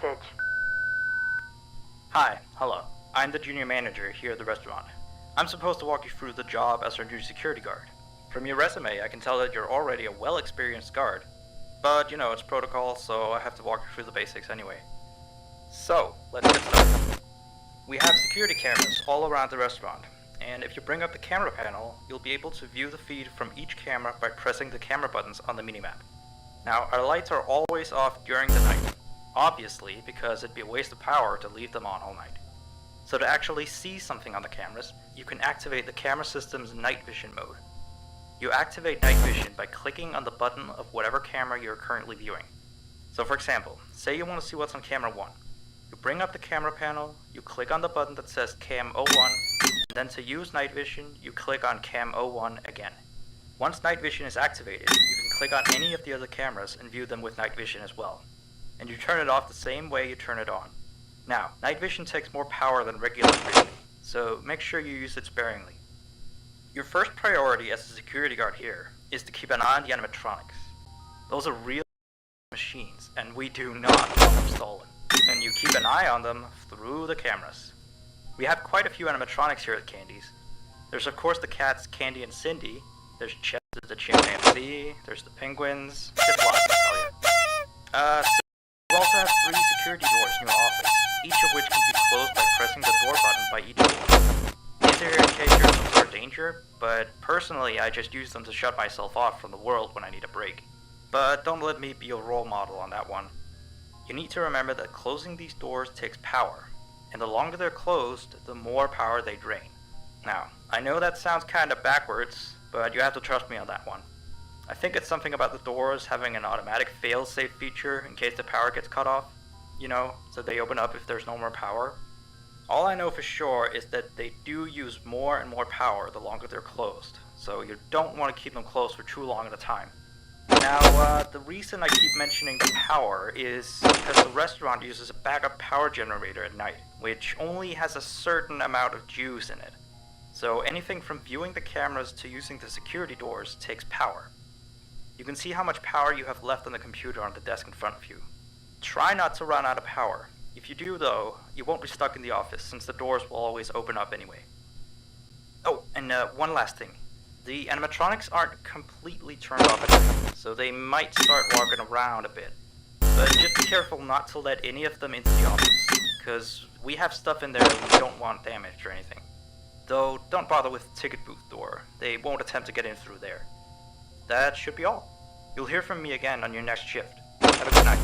message. Hi, hello. I'm the junior manager here at the restaurant. I'm supposed to walk you through the job as our new security guard. From your resume, I can tell that you're already a well-experienced guard. But, you know, it's protocol, so I have to walk you through the basics anyway. So, let's get started. We have security cameras all around the restaurant, and if you bring up the camera panel, you'll be able to view the feed from each camera by pressing the camera buttons on the minimap. Now, our lights are always off during the night, obviously because it'd be a waste of power to leave them on all night. So to actually see something on the cameras, you can activate the camera system's night vision mode. You activate night vision by clicking on the button of whatever camera you're currently viewing. So for example, say you want to see what's on camera 1. You bring up the camera panel, you click on the button that says Cam 01, and then to use night vision, you click on Cam 01 again. Once night vision is activated, you can click on any of the other cameras and view them with night vision as well. And you turn it off the same way you turn it on. Now, night vision takes more power than regular vision, so make sure you use it sparingly. Your first priority as a security guard here is to keep an eye on the animatronics. Those are real machines, and we do not want them stolen. And you keep an eye on them through the cameras. We have quite a few animatronics here at Candy's. There's of course the cats Candy and Cindy, there's Chess the chimpanzee, there's the penguins, just lots to tell you. We also have 3 security doors in your office, each of which can be closed by pressing the door button by each door. These are here in case you're in some sort of danger, but personally I just use them to shut myself off from the world when I need a break. But don't let me be your role model on that one. You need to remember that closing these doors takes power, and the longer they're closed, the more power they drain. Now, I know that sounds kinda backwards, but you have to trust me on that one. I think it's something about the doors having an automatic fail-safe feature in case the power gets cut off. You know, so they open up if there's no more power. All I know for sure is that they do use more and more power the longer they're closed, so you don't want to keep them closed for too long at a time. Now, the reason I keep mentioning the power is because the restaurant uses a backup power generator at night, which only has a certain amount of juice in it. So anything from viewing the cameras to using the security doors takes power. You can see how much power you have left on the computer on the desk in front of you. Try not to run out of power. If you do though, you won't be stuck in the office since the doors will always open up anyway. Oh, and one last thing. The animatronics aren't completely turned off at night, so they might start walking around a bit. But just be careful not to let any of them into the office, because we have stuff in there we don't want damaged or anything. Though, don't bother with the ticket booth door. They won't attempt to get in through there. That should be all. You'll hear from me again on your next shift. Have a good night.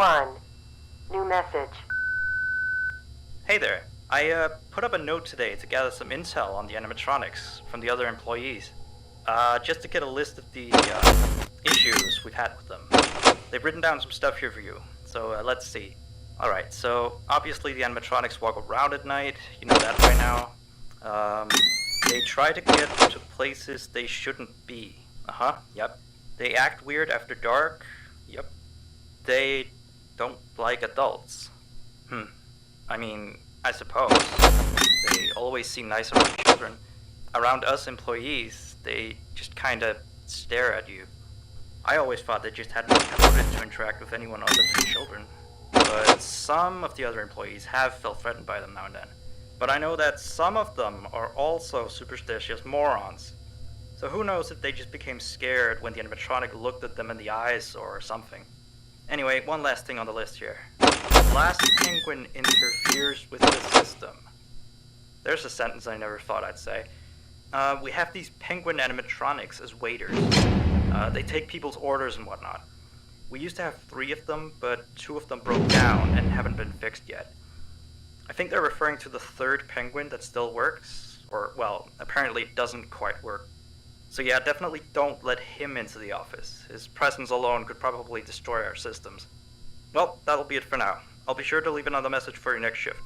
1. New message. Hey there. I put up a note today to gather some intel on the animatronics from the other employees. Just to get a list of the issues we've had with them. They've written down some stuff here for you, so let's see. Alright, so obviously the animatronics walk around at night, you know that by now. They try to get to places they shouldn't be. Yep. They act weird after dark. Yep. They don't like adults. I mean, I suppose. They always seem nice around children. Around us employees, they just kinda stare at you. I always thought they just hadn't been coded to interact with anyone other than children. But some of the other employees have felt threatened by them now and then. But I know that some of them are also superstitious morons. So who knows if they just became scared when the animatronic looked at them in the eyes or something. Anyway, one last thing on the list here. The last penguin interferes with the system. There's a sentence I never thought I'd say. We have these penguin animatronics as waiters. They take people's orders and whatnot. We used to have 3 of them, but 2 of them broke down and haven't been fixed yet. I think they're referring to the 3rd penguin that still works, or, well, apparently it doesn't quite work. So yeah, definitely don't let him into the office. His presence alone could probably destroy our systems. Well, that'll be it for now. I'll be sure to leave another message for your next shift.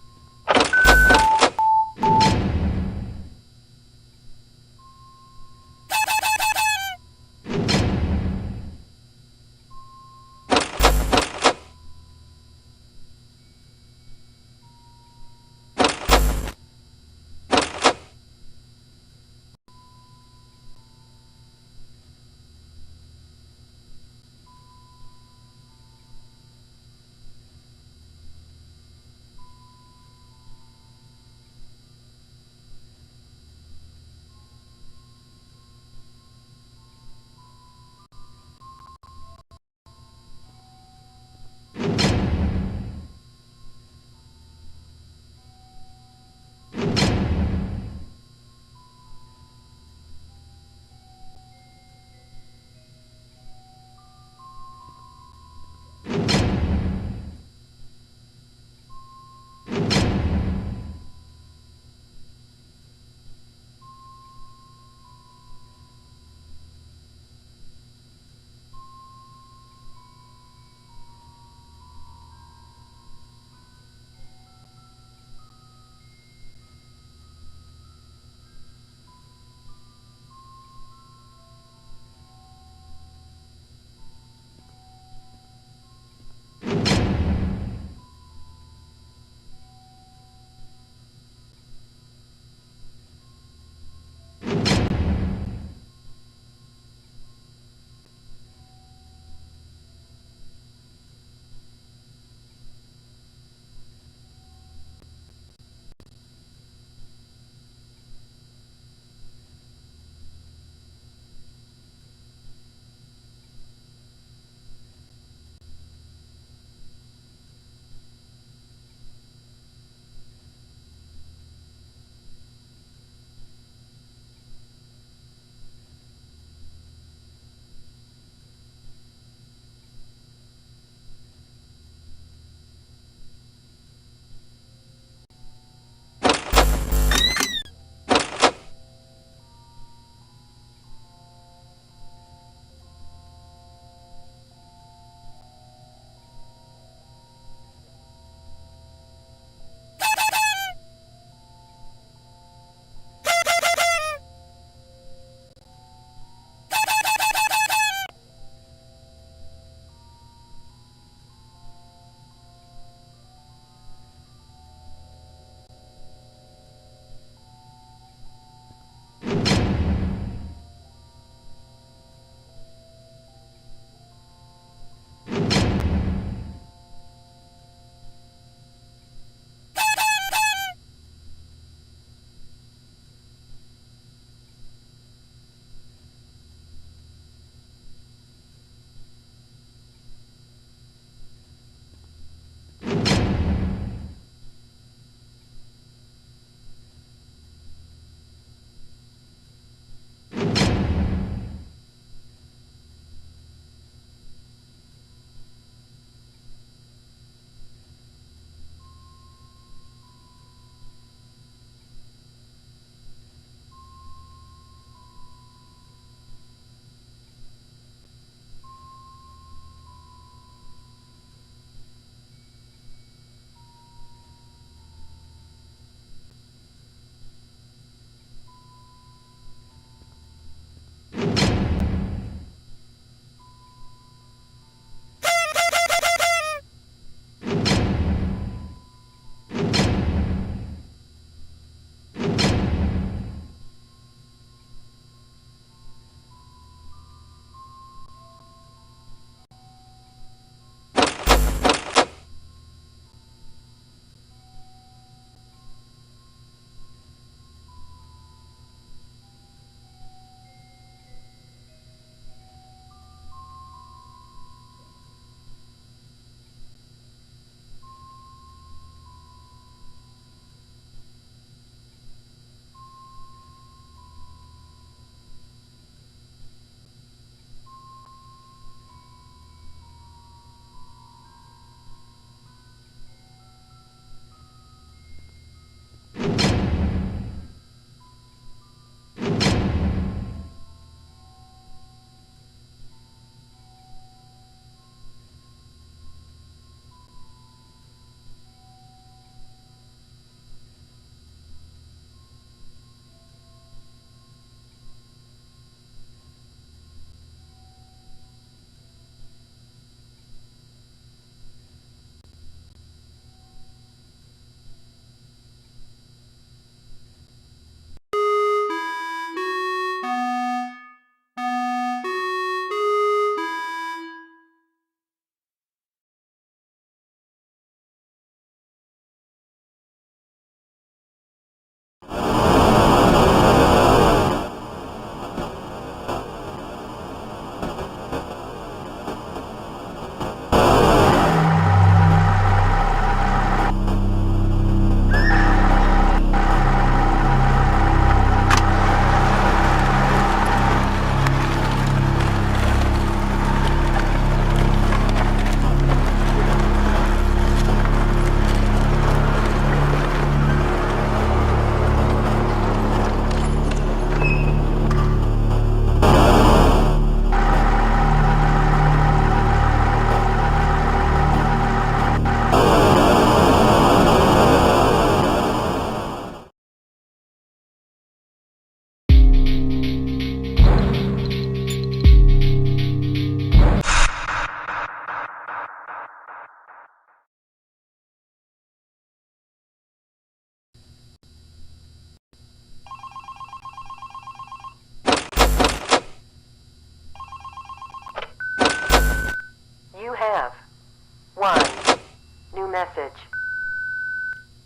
message.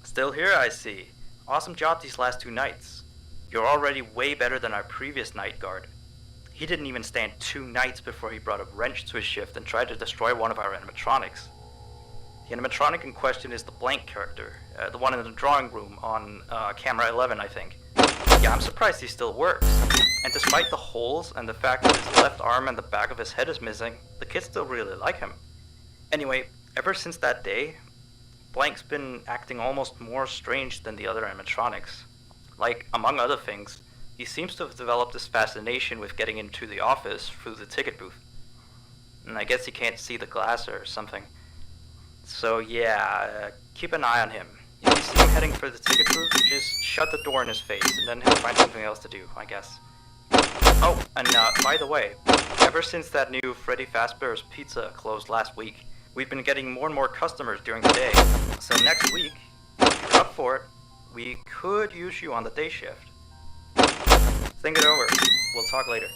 Still here, I see. Awesome job these last 2 nights. You're already way better than our previous night guard. He didn't even stand 2 nights before he brought a wrench to his shift and tried to destroy one of our animatronics. The animatronic in question is the blank character, the one in the drawing room on camera 11, I think. Yeah, I'm surprised he still works. And despite the holes and the fact that his left arm and the back of his head is missing, the kids still really like him. Anyway, ever since that day, Blank's been acting almost more strange than the other animatronics. Like, among other things, he seems to have developed this fascination with getting into the office through the ticket booth. And I guess he can't see the glass or something. So yeah, keep an eye on him. If you see him heading for the ticket booth, just shut the door in his face, and then he'll find something else to do, I guess. Oh, and by the way, ever since that new Freddy Fazbear's Pizza closed last week, we've been getting more and more customers during the day. So next week, if you're up for it, we could use you on the day shift. Think it over. We'll talk later.